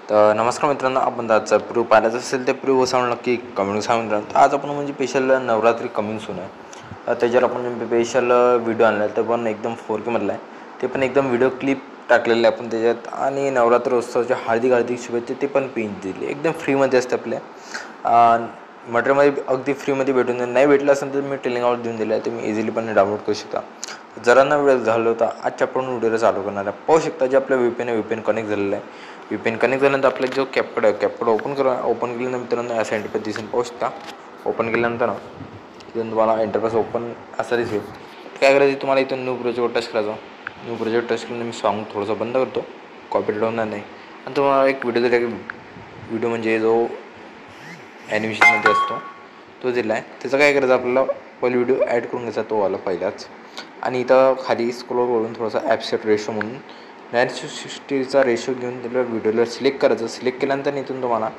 तर नमस्कार मित्रांनो, आपण आजचा प्रूव्ह पाहायचा असेल तर प्रूव्ह सांगू नक्की कमेंट सांगा मित्रांनो. तर आज आपण म्हणजे स्पेशल नवरात्री कमिंग सून आहे, त्याच्यावर आपण स्पेशल व्हिडिओ आणला आहे. तर पण एकदम 4K मधला आहे, ते पण एकदम व्हिडिओ क्लिप टाकलेले आपण त्याच्यात. आणि नवरात्र उत्सवाच्या हार्दिक शुभेच्छा ते पण पिन दिली, एकदम फ्रीमध्ये असते आपल्या. मटेरियलमध्ये अगदी फ्रीमध्ये भेटून जाईल. नाही भेटलं असेल तर मी टेलिंगावर देऊन दिलं आहे, तुम्ही इझिली पण डाउनलोड करू शकता. जरा ना वेळ झालं होता, आजच्या आपण व्हिडिओला चालू करणार आहे. पाहू शकता जे आपल्या VPN कनेक्ट झालेलं आहे. VPN कनेक्ट झाल्यानंतर आपला जो कॅपकड आहे, कॅपकड ओपन केल्यानंतर मित्रांनो असा इंटरफेस दिसून पाहू शकता. ओपन केल्यानंतर इथून तुम्हाला इंटरफेस ओपन असा दिसेल. काय करायचं, तुम्हाला इथून न्यू प्रोजेक्ट टच करायचं. न्यू प्रोजेक्ट टच केल्यानंतर मी सॉन्ग थोडंसं बंद करतो, कॉपीराइट होणार नाही. आणि तुम्हाला एक व्हिडिओ म्हणजे जो ॲनिमेशनमध्ये असतो तो दिला आहे. त्याचं काय करायचं, आपल्याला पहिले व्हिडिओ ॲड करून घ्यायचा, तो आला पहिलाच. आणि इथं खाली स्क्रोल करून थोडासा ॲपसेट रेशो म्हणून 960चा रेशो घेऊन त्याला व्हिडिओला सिलेक्ट करायचं. सिलेक्ट केल्यानंतर इथून तुम्हाला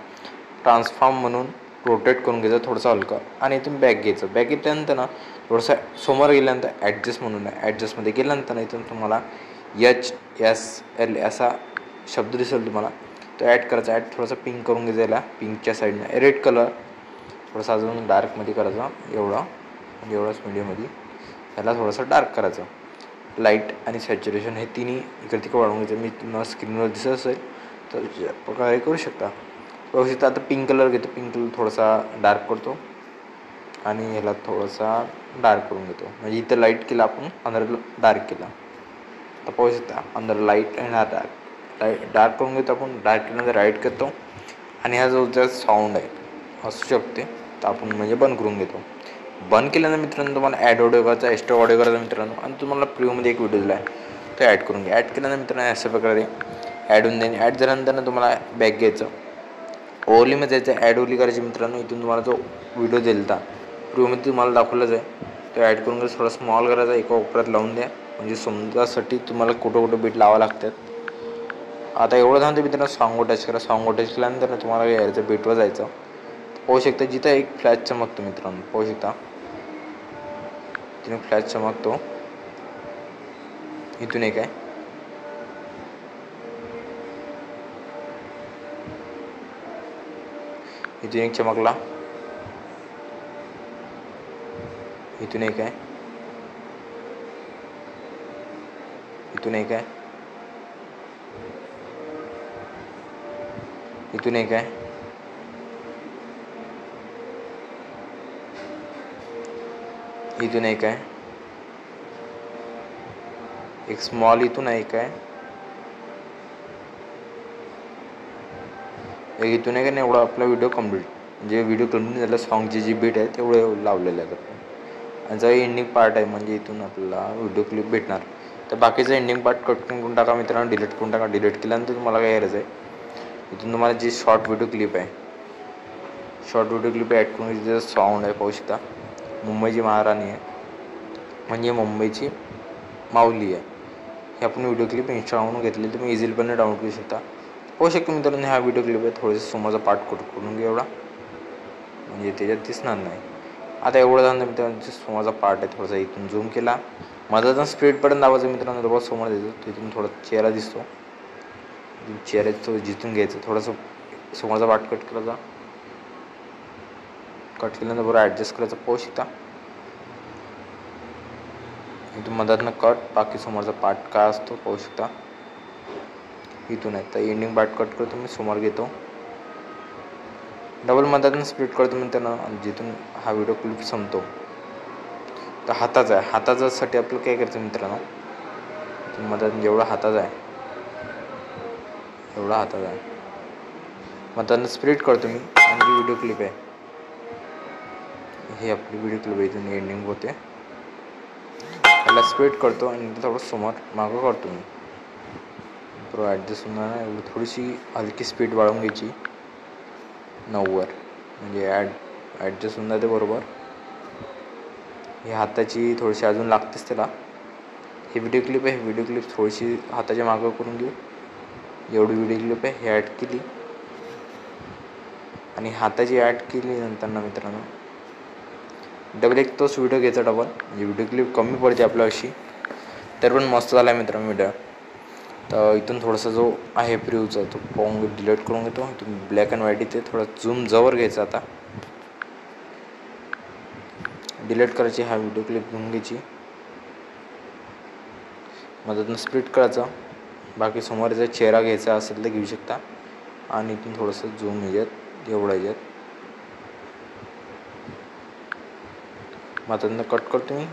ट्रान्सफॉर्म म्हणून रोटेट करून घ्यायचं थोडंसं हलकं. आणि इथून बॅक घ्यायचं. बॅक घेतल्यानंतर थोडंसं समोर गेल्यानंतर ॲडजस्ट म्हणून आहे, ॲडजस्टमध्ये गेल्यानंतर इथून तुम्हाला HSL असा शब्द दिसेल तुम्हाला, तो ॲड करायचा. ॲड थोडासा पिंक करून घ्यायचा, याला पिंकच्या साईडनं रेड कलर थोडासा अजून डार्कमध्ये करायचा. एवढाच मीडियममध्ये याला थोडंसं डार्क करायचं. लाईट आणि सॅच्युरेशन हे तिन्ही इकडे तिकडे वाढवून घ्यायचं. मी तुम्हाला स्क्रीनवर दिसत असेल तर प्रकारे करू शकता. आता पिंक कलर घेतो, पिंक कलर थोडासा डार्क करतो आणि ह्याला थोडासा डार्क करून घेतो. म्हणजे इथं लाईट केला आपण, अंदर डार्क केला. तर पाहू शकता अंदर लाईट आणि डार्क करून घेतो आपण. डार्क केल्यानंतर राईट करतो आणि हा जो साऊंड आहे असू शकते, तर आपण म्हणजे बंद करून घेतो. बंद केल्यानंतर मित्रांनो तुम्हाला ॲड ऑडिओ करायचा, एक्स्ट्रा ऑडिओ करायचा मित्रांनो. आणि तुम्हाला प्रिव्ह्यूमध्ये एक व्हिडिओ दिला आहे, तो ॲड करून घ्या. ॲड केल्यानंतर मित्रांनो अशा प्रकारे ॲड होऊन जाईल. ॲड झाल्यानंतर तुम्हाला बॅक घ्यायचं, ओवलीमध्ये जायचं, ॲड ओवली करायची मित्रांनो. इथून तुम्हाला जो व्हिडिओ दिला होता प्रिव्ह्यूमध्ये तुम्हाला दाखवलाच आहे, तो ॲड करून घ्यायचा. थोडा स्मॉल करायचा, एका कोपऱ्यात लावून द्या, म्हणजे समजासाठी तुम्हाला कुठं बीट लावा लागतात. आता एवढं झालं मित्रांनो सॉन्ग टच करा. सॉन्ग टच केल्यानंतर तुम्हाला यायचं बीटवर जायचं. पाहू शकता जिथं एक फ्लॅश चमकतो मित्रांनो, पाहू शकता तिने फ्लॅश चमकतो. इथून एक आहे, इथून एक चमकला. इथून एक आहे, इथून एक आहे, इथून एक आहे, इथून एक आहे, एक स्मॉल इथून एक आहे, एक इथून एक आहे. एवढा आपला व्हिडिओ कम्प्लीट. म्हणजे व्हिडिओ कम्प्लीट झाला, सॉन्गची जी बीट आहे तेवढं लावलेलं आहे आपण. आणि जो एंडिंग पार्ट आहे म्हणजे इथून आपल्याला व्हिडिओ क्लिप भेटणार. तर बाकीचं एंडिंग पार्ट कट करून टाका मित्रांनो, डिलीट करून टाका. डिलीट केल्यानंतर तुम्हाला काय करायचं आहे, इथून तुम्हाला जी शॉर्ट व्हिडिओ क्लिप आहे, शॉर्ट व्हिडिओ क्लिप ॲड करून तिचं साऊंड आहे पाहू शकता. मुंबईची महाराणी आहे, म्हणजे मुंबईची माऊली आहे. हे आपण व्हिडिओ क्लिप इंस्टाग्रामवरून घेतलेली, तुम्ही इझिलीपणे डाउनलोड करू शकता. पाहू शकता मित्रांनो हा व्हिडिओ क्लिप आहे. थोडेसे समोरचा पार्ट कट करून घ्या एवढा, म्हणजे त्याच्यात दिसणार नाही. आता एवढं झालं मित्रांनो, समोरचा पार्ट आहे थोडासा इथून झूम केला, माझा स्पीडपर्यंत दाबायचं मित्रांनो. जवळ समोर द्यायचं, तिथून थोडा चेहरा दिसतो, चेहऱ्याचं जिथून घ्यायचं. थोडंसं समोरचा पार्ट कट करायचा, कट केल्यानंतर बरोबर ॲडजस्ट करायचं. पाहू शकता इथून मधातनं कट, बाकी समोरचा पार्ट काय असतो पाहू शकता. इथून आहे तर एंडिंग पार्ट कट करतो मी, समोर घेतो, डबल मधातनं स्प्लिट करतो मित्रांनो. आणि जिथून हा व्हिडिओ क्लिप संपतो तर हाताचा आहे. हाताच्यासाठी आपल्याला काय करायचं मित्रांनो, मधात जेवढा हाताचा आहे एवढा हाताचा आहे, मधातनं स्प्लिट करतो मी. आणि जी व्हिडिओ क्लिप आहे हे आपली व्हिडिओ क्लिप इथून एंडिंग होते, त्याला स्प्लिट करतो आणि थोडं समोर मागं करतो मी. बरोबर ॲडजस्ट होणार नाही, एवढी थोडीशी हलकी स्पीड वाढवून घ्यायची 9वर, म्हणजे ॲडजस्ट होऊन जाते बरोबर. ही हाताची थोडीशी अजून लागतेच त्याला. ही व्हिडिओ क्लिप आहे, व्हिडिओ क्लिप थोडीशी हाताच्या मागं करून घेऊ. एवढी व्हिडिओ क्लिप आहे, हे ॲड केली आणि हाताची ॲड केली नंतर ना मित्रांनो डबल एक तोच व्हिडिओ घ्यायचा डबल, म्हणजे व्हिडिओ क्लिप कमी पडते आपल्या अशी. तर पण मस्त झाला आहे मित्रांनो व्हिडिओ. तर इथून थोडासा जो आहे प्रिव्ह्यूचा तो पाहून डिलीट करून घेतो. इथून ब्लॅक अँड व्हाईट इथे थोडा झूम जवळ घ्यायचा. आता डिलीट करायची, हा व्हिडिओ क्लिप घेऊन घ्यायची, मधातून स्प्लिट करायचा. बाकी समोरचा चेहरा घ्यायचा असेल तर घेऊ शकता आणि इथून थोडंसं झूम ह्याच्यात एवढा ह्याच्यात मधातून कट करतो मी.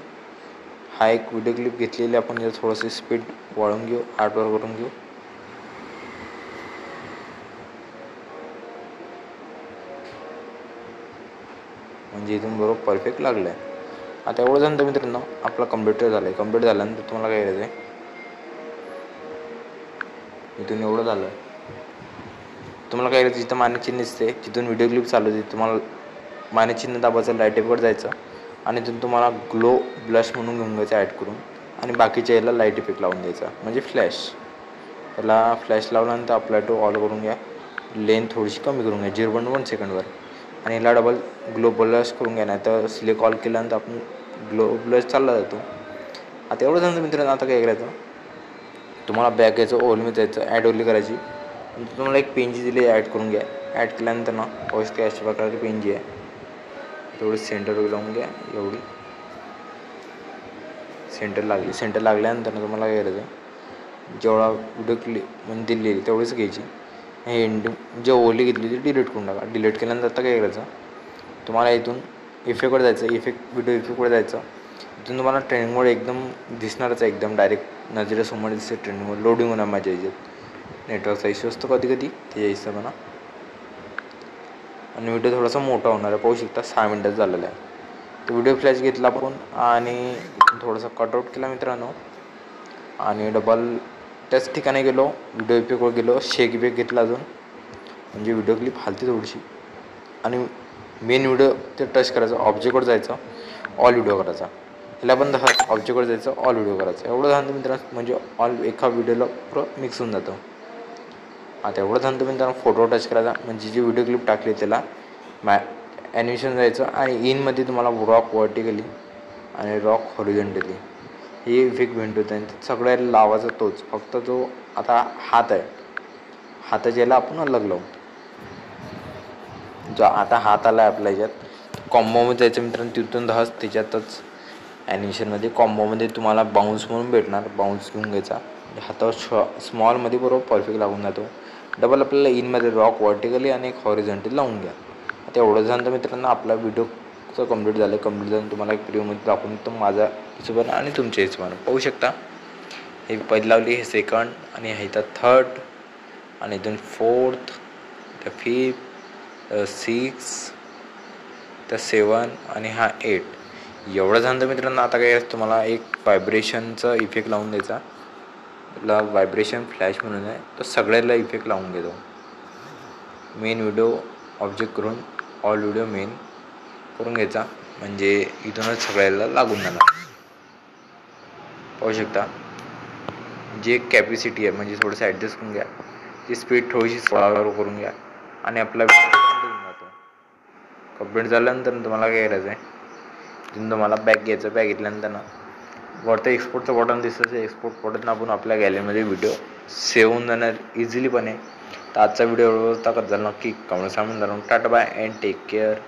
हा एक व्हिडिओ क्लिप घेतलेली आपण यात थोडंसं स्पीड वाढवून घेऊ, 8वर करून घेऊ. म्हणजे इथून बरोबर परफेक्ट लागलं आहे. आता एवढं झालं मित्रांनो आपला कम्प्युटर झालं आहे. कम्प्लीट झाल्यानंतर तुम्हाला काय करायचं आहे, इथून एवढं झालं तुम्हाला काय करायचं, जिथं माने चिन्ह दिसते तिथून व्हिडिओ क्लिप चालू होते, तुम्हाला माने चिन्ह दाबायचं, लाईट इफेक्टवर जायचं आणि इथून तुम्हाला ग्लो ब्लश म्हणून घेऊन घ्यायचं ॲड करून आणि बाकीच्या याला लाईट इफेक्ट लावून द्यायचा म्हणजे फ्लॅश. त्याला फ्लॅश लावल्यानंतर अप्लाय टू ऑल करून घ्या. लेंथ थोडीशी कमी करून घ्या 0.1 सेकंडवर आणि याला डबल ग्लो ब्लश करून घ्या. नाही तर सिलेक्ट ऑल केल्यानंतर आपण ग्लो ब्लश चालला जातो. आता एवढं झालं मित्रांनो. आता काय करायचं, तुम्हाला बॅक घ्यायचं, ओवलमध्ये जायचं, ॲड ओवली करायची. तुम्हाला एक पेनची दिली ॲड करून घ्या. ॲड केल्यानंतर ना अशा प्रकारची पेनची आहे तेवढी सेंटर लावून घ्या. एवढी सेंटर लागल्यानंतर तुम्हाला काय करायचं, जेवढा व्हिडिओ क्लिप म्हणजे दिलेली तेवढीच घ्यायची. हे एंडिंग जे ओली घेतली ती डिलीट करून टाका. डिलीट केल्यानंतर आता काय करायचं, तुम्हाला इथून इफेक्टवर जायचं, व्हिडिओ इफेक्टवर जायचं. इथून तुम्हाला ट्रेनिंगमुळे एकदम दिसणारच आहे, एकदम डायरेक्ट नजरेसमोर दिसते. ट्रेनिंगवर लोडिंग होणार माझ्या याच्यात नेटवर्कचा इश्यू असतो कधी त्याच्या हिशोबानं आणि व्हिडिओ थोडासा मोठा होणार आहे. पाहू शकता 6 मिनिटाचा झालेला आहे. तो व्हिडिओ फ्लॅश घेतला आपण आणि थोडासा कटआउट केला मित्रांनो आणि डबल त्याच ठिकाणी गेलो, व्हिडिओ इफेक्टवर गेलो, शेक इफेक्ट घेतला अजून म्हणजे व्हिडिओ क्लिप हालते थोडीशी आणि मेन व्हिडिओ ते टच करायचं, ऑब्जेक्टवर जायचं, ऑल व्हिडिओ करायचा. ह्याला पण तसं ऑब्जेक्टवर जायचं, ऑल व्हिडिओ करायचं. एवढं झालं मित्रांनो म्हणजे ऑल एका व्हिडिओला पुरं मिक्स होऊन जातं. आता एवढं झालं मित्रांनो फोटो टच करायचा म्हणजे जे व्हिडिओ क्लिप टाकली त्याला ॲनिमेशन जायचं आणि इनमध्ये तुम्हाला रॉक व्हर्टिकली आणि रॉक हॉरिझॉन्टली हे इफेक्ट भेटत होतं आणि सगळ्या लावायचा तोच. फक्त जो आता हात आहे, हाताच्या याला आपण अलग लावू. जो आता हात आला आहे आपल्या ह्याच्यात कॉम्बोमध्ये जायचं मित्रांनो. तिथून त्याच्यातच ॲनिमेशनमध्ये कॉम्बोमध्ये तुम्हाला बाउन्स म्हणून भेटणार. बाउन्स घेऊन घ्यायचा, हातावर स्मॉलमध्ये बरोबर परफेक्ट लागून जातो. डबल आपल्याला इनमध्ये रॉक व्हर्टिकली आणि एक हॉरिझॉन्टली लावून घ्या. आता एवढं झालं तर मित्रांनो आपला व्हिडिओचं कम्प्लीट झालं. तुम्हाला एक प्रिव्ह्यूमध्ये दाखवून तो माझा हिशोबानं आणि तुमच्या हिशोबानं पाहू शकता. हे पहिली लावली, हे सेकंड आणि हे इथं थर्ड आणि इथून फोर्थ, तर फिफ्थ, 6, तर 7 आणि हा 8. एवढं झालं तर मित्रांनो आता काय तुम्हाला एक व्हायब्रेशनचा इफेक्ट लावून द्यायचा. त्याला व्हायब्रेशन फ्लॅश म्हणून आहे, तर सगळ्याला इफेक्ट लावून घेतो. मेन व्हिडिओ ऑब्जेक्ट करून ऑल व्हिडिओ मेन करून घ्यायचा म्हणजे इथूनच सगळ्याला लागून जाणार. पाहू शकता जे कॅपॅसिटी आहे म्हणजे थोडंसं ॲडजस्ट करून घ्या. ती स्पीड थोडीशी 16वर करून घ्या आणि आपला जातो. कंप्लीट झाल्यानंतर तुम्हाला काय करायचं आहे, तिथून तुम्हाला बॅक घ्यायचं. बॅक घेतल्यानंतर ना वरतं एक्सपोर्टचं बटन दिसतं, एक्सपोर्ट बटन आपण आपल्या गॅलरीमध्ये व्हिडिओ सेव्ह होऊन जाणार इझिलीपणे. तर आजचा व्हिडिओ करत झाला नक्की कमेंट सांगून tata bye and take care.